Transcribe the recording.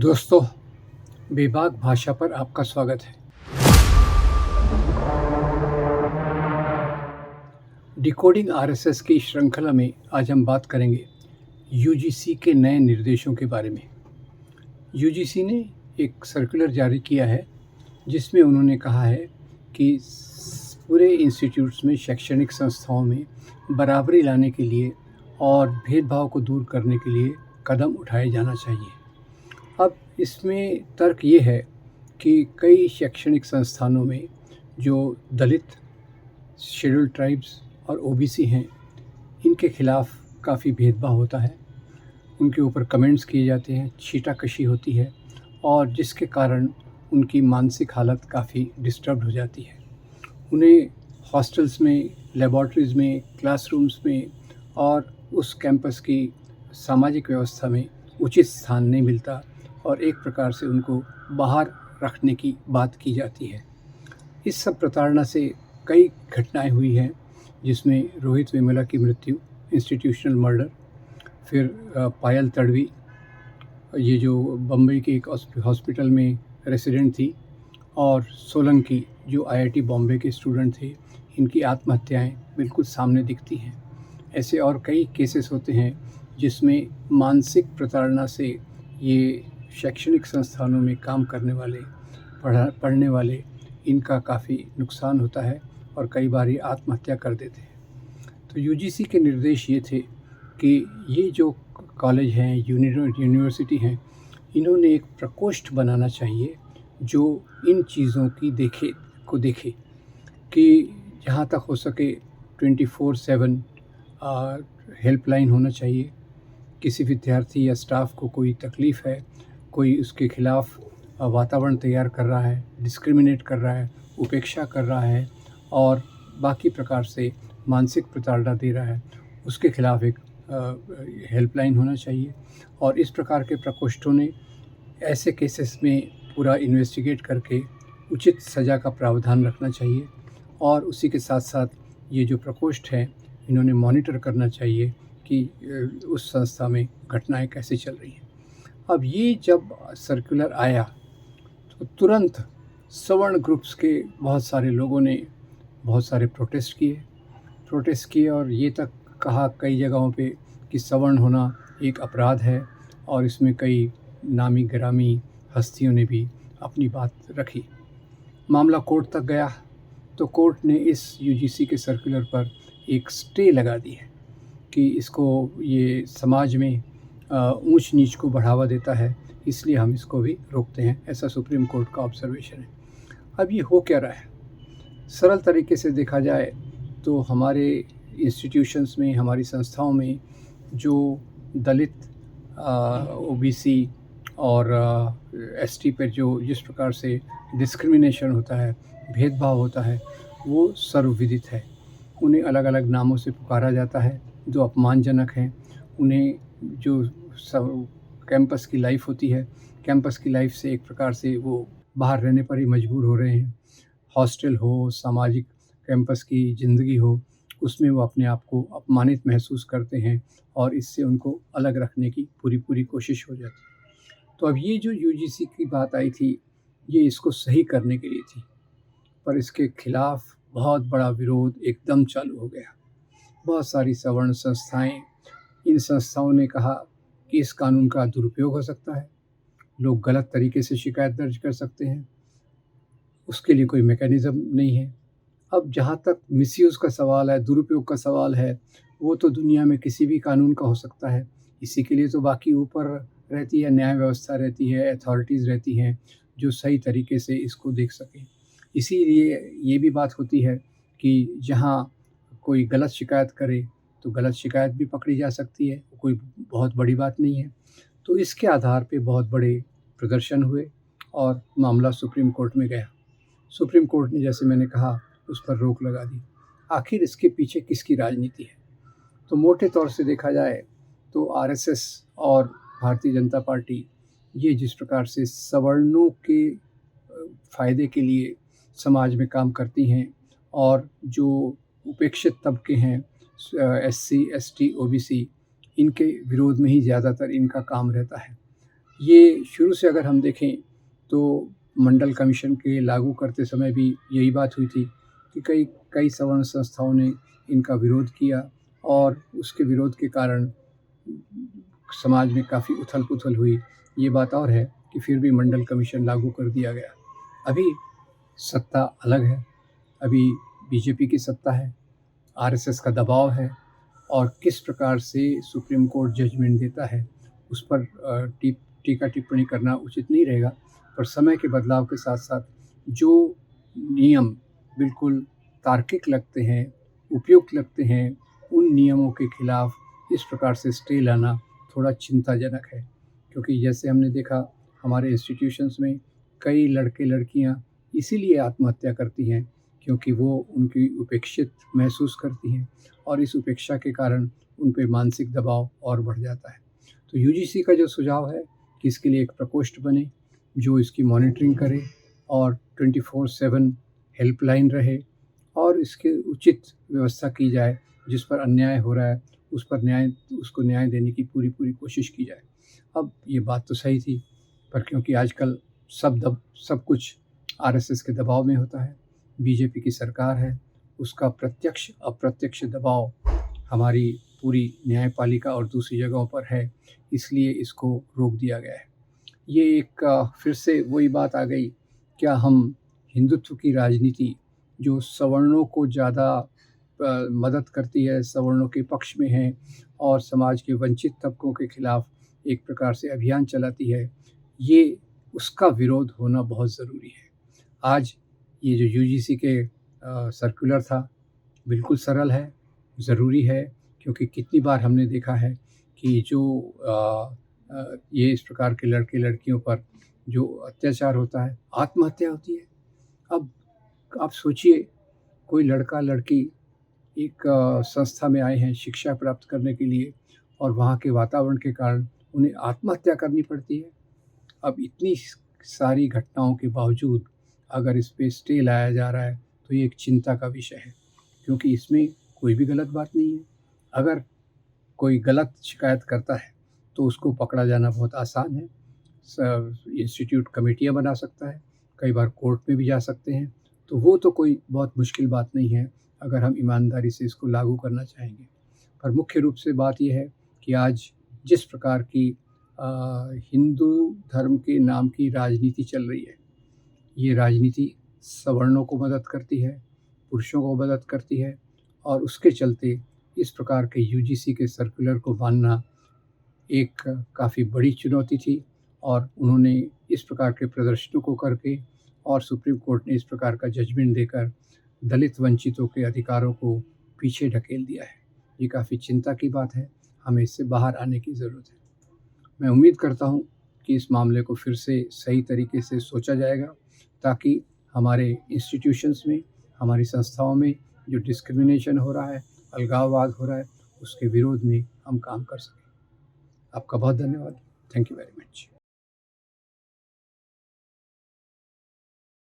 दोस्तों, बेबाक भाषा पर आपका स्वागत है। डिकोडिंग आरएसएस की श्रृंखला में आज हम बात करेंगे यूजीसी के नए निर्देशों के बारे में। यूजीसी ने एक सर्कुलर जारी किया है जिसमें उन्होंने कहा है कि पूरे इंस्टीट्यूट्स में, शैक्षणिक संस्थाओं में बराबरी लाने के लिए और भेदभाव को दूर करने के लिए कदम उठाए जाना चाहिए। अब इसमें तर्क ये है कि कई शैक्षणिक संस्थानों में जो दलित, शेड्यूल्ड ट्राइब्स और ओबीसी हैं, इनके खिलाफ़ काफ़ी भेदभाव होता है। उनके ऊपर कमेंट्स किए जाते हैं, छीटाकशी होती है और जिसके कारण उनकी मानसिक हालत काफ़ी डिस्टर्ब हो जाती है। उन्हें हॉस्टल्स में, लेबॉर्ट्रीज़ में, क्लासरूम्स में और उस कैंपस की सामाजिक व्यवस्था में उचित स्थान नहीं मिलता और एक प्रकार से उनको बाहर रखने की बात की जाती है। इस सब प्रताड़ना से कई घटनाएं हुई हैं, जिसमें रोहित वेमुला की मृत्यु, इंस्टीट्यूशनल मर्डर, फिर पायल तड़वी, ये जो बम्बई के एक हॉस्पिटल में रेसिडेंट थी, और सोलंकी जो आईआईटी बॉम्बे के स्टूडेंट थे, इनकी आत्महत्याएं बिल्कुल सामने दिखती हैं। ऐसे और कई केसेस होते हैं जिसमें मानसिक प्रताड़ना से ये शैक्षणिक संस्थानों में काम करने वाले, पढ़ने वाले, इनका काफ़ी नुकसान होता है और कई बार ये आत्महत्या कर देते हैं। तो यूजीसी के निर्देश ये थे कि ये जो कॉलेज हैं, यूनिवर्सिटी हैं, इन्होंने एक प्रकोष्ठ बनाना चाहिए जो इन चीज़ों की देखे कि जहाँ तक हो सके 24/7 हेल्पलाइन होना चाहिए। किसी विद्यार्थी या स्टाफ को कोई तकलीफ़ है, कोई उसके खिलाफ़ वातावरण तैयार कर रहा है, डिस्क्रिमिनेट कर रहा है, उपेक्षा कर रहा है और बाकी प्रकार से मानसिक प्रताड़ना दे रहा है, उसके खिलाफ़ एक हेल्पलाइन होना चाहिए। और इस प्रकार के प्रकोष्ठों ने ऐसे केसेस में पूरा इन्वेस्टिगेट करके उचित सज़ा का प्रावधान रखना चाहिए और उसी के साथ साथ ये जो प्रकोष्ठ हैं, इन्होंने मॉनिटर करना चाहिए कि उस संस्था में घटनाएं कैसे चल रही हैं। अब ये जब सर्कुलर आया तो तुरंत सवर्ण ग्रुप्स के बहुत सारे लोगों ने बहुत सारे प्रोटेस्ट किए और ये तक कहा कई जगहों पे कि सवर्ण होना एक अपराध है और इसमें कई नामी गिरामी हस्तियों ने भी अपनी बात रखी। मामला कोर्ट तक गया तो कोर्ट ने इस यूजीसी के सर्कुलर पर एक स्टे लगा दी है कि इसको, ये समाज में ऊंच नीच को बढ़ावा देता है, इसलिए हम इसको भी रोकते हैं, ऐसा सुप्रीम कोर्ट का ऑब्जर्वेशन है। अब ये हो क्या रहा है? सरल तरीके से देखा जाए तो हमारे इंस्टीट्यूशंस में, हमारी संस्थाओं में जो दलित, ओबीसी और एसटी पर जो जिस प्रकार से डिस्क्रिमिनेशन होता है, भेदभाव होता है, वो सर्वविदित है। उन्हें अलग अलग नामों से पुकारा जाता है जो अपमानजनक हैं। उन्हें जो कैंपस की लाइफ होती है, कैंपस की लाइफ से एक प्रकार से वो बाहर रहने पर ही मजबूर हो रहे हैं। हॉस्टल हो, सामाजिक कैंपस की ज़िंदगी हो, उसमें वो अपने आप को अपमानित महसूस करते हैं और इससे उनको अलग रखने की पूरी कोशिश हो जाती है। तो अब ये जो यूजीसी की बात आई थी, ये इसको सही करने के लिए थी, पर इसके खिलाफ़ बहुत बड़ा विरोध एकदम चालू हो गया। बहुत सारी सवर्ण संस्थाएं, इन संस्थाओं ने कहा कि इस कानून का दुरुपयोग हो सकता है, लोग गलत तरीके से शिकायत दर्ज कर सकते हैं, उसके लिए कोई मैकेनिज़्म नहीं है। अब जहाँ तक मिसयूज़ का सवाल है, दुरुपयोग का सवाल है, वो तो दुनिया में किसी भी कानून का हो सकता है। इसी के लिए तो बाकी ऊपर रहती है, न्याय व्यवस्था रहती है, अथॉरिटीज़ रहती हैं जो सही तरीके से इसको देख सकें। इसीलिए ये भी बात होती है कि जहाँ कोई गलत शिकायत करे तो गलत शिकायत भी पकड़ी जा सकती है, कोई बहुत बड़ी बात नहीं है। तो इसके आधार पे बहुत बड़े प्रदर्शन हुए और मामला सुप्रीम कोर्ट में गया। सुप्रीम कोर्ट ने, जैसे मैंने कहा, उस पर रोक लगा दी। आखिर इसके पीछे किसकी राजनीति है? तो मोटे तौर से देखा जाए तो आरएसएस और भारतीय जनता पार्टी, ये जिस प्रकार से सवर्णों के फ़ायदे के लिए समाज में काम करती हैं और जो उपेक्षित तबके हैं, एससी, एसटी, ओबीसी, इनके विरोध में ही ज़्यादातर इनका काम रहता है। ये शुरू से अगर हम देखें तो मंडल कमीशन के लागू करते समय भी यही बात हुई थी कि कई कई सवर्ण संस्थाओं ने इनका विरोध किया और उसके विरोध के कारण समाज में काफ़ी उथल-पुथल हुई। ये बात और है कि फिर भी मंडल कमीशन लागू कर दिया गया। अभी सत्ता अलग है, अभी बीजेपी की सत्ता है, आरएसएस का दबाव है और किस प्रकार से सुप्रीम कोर्ट जजमेंट देता है, उस पर टीका-टिप्पणी करना उचित नहीं रहेगा। पर समय के बदलाव के साथ-साथ जो नियम बिल्कुल तार्किक लगते हैं, उपयुक्त लगते हैं, उन नियमों के खिलाफ इस प्रकार से स्टे लाना थोड़ा चिंताजनक है। क्योंकि जैसे हमने देखा हमारे इंस्टीट्यूशंस में कई लड़के-लड़कियाँ इसीलिए आत्महत्या करती हैं क्योंकि वो उनकी उपेक्षित महसूस करती हैं और इस उपेक्षा के कारण उन पे मानसिक दबाव और बढ़ जाता है। तो यूजीसी का जो सुझाव है कि इसके लिए एक प्रकोष्ठ बने, जो इसकी मॉनिटरिंग करे और 24/7 हेल्पलाइन रहे और इसके उचित व्यवस्था की जाए, जिस पर अन्याय हो रहा है, उसको न्याय देने की पूरी-पूरी कोशिश की जाए। अब ये बात तो सही थी, पर क्योंकि आजकल सब कुछ आरएसएस के दबाव में होता है, बीजेपी की सरकार है, उसका प्रत्यक्ष-अप्रत्यक्ष दबाव हमारी पूरी न्यायपालिका और दूसरी जगहों पर है, इसलिए इसको रोक दिया गया है। ये एक फिर से वही बात आ गई, क्या हम हिंदुत्व की राजनीति जो सवर्णों को ज़्यादा मदद करती है, सवर्णों के पक्ष में है और समाज के वंचित तबकों के खिलाफ एक प्रकार से अभियान चलाती है, ये उसका विरोध होना बहुत ज़रूरी है। आज ये जो यूजीसी के सर्कुलर था, बिल्कुल सरल है, ज़रूरी है क्योंकि कितनी बार हमने देखा है कि जो ये इस प्रकार के लड़के-लड़कियों पर जो अत्याचार होता है, आत्महत्या होती है। अब आप सोचिए कोई लड़का-लड़की एक संस्था में आए हैं शिक्षा प्राप्त करने के लिए और वहाँ के वातावरण के कारण उन्हें आत्महत्या करनी पड़ती है। अब इतनी सारी घटनाओं के बावजूद अगर इस पे स्टे लाया जा रहा है, तो ये एक चिंता का विषय है क्योंकि इसमें कोई भी गलत बात नहीं है। अगर कोई गलत शिकायत करता है, तो उसको पकड़ा जाना बहुत आसान है। इंस्टीट्यूट कमेटियाँ बना सकता है, कई बार कोर्ट में भी जा सकते हैं, तो वो तो कोई बहुत मुश्किल बात नहीं है अगर हम ईमानदारी से इसको लागू करना चाहेंगे। पर मुख्य रूप से बात ये है कि आज जिस प्रकार की हिंदू धर्म के नाम की राजनीति चल रही है, ये राजनीति सवर्णों को मदद करती है, पुरुषों को मदद करती है और उसके चलते इस प्रकार के यूजीसी के सर्कुलर को मानना एक काफ़ी बड़ी चुनौती थी और उन्होंने इस प्रकार के प्रदर्शनों को करके और सुप्रीम कोर्ट ने इस प्रकार का जजमेंट देकर दलित वंचितों के अधिकारों को पीछे ढकेल दिया है। ये काफ़ी चिंता की बात है, हमें इससे बाहर आने की ज़रूरत है। मैं उम्मीद करता हूँ कि इस मामले को फिर से सही तरीके से सोचा जाएगा ताकि हमारे इंस्टीट्यूशंस में, हमारी संस्थाओं में जो डिस्क्रिमिनेशन हो रहा है, अलगाववाद हो रहा है, उसके विरोध में हम काम कर सकें। आपका बहुत धन्यवाद। Thank you very much.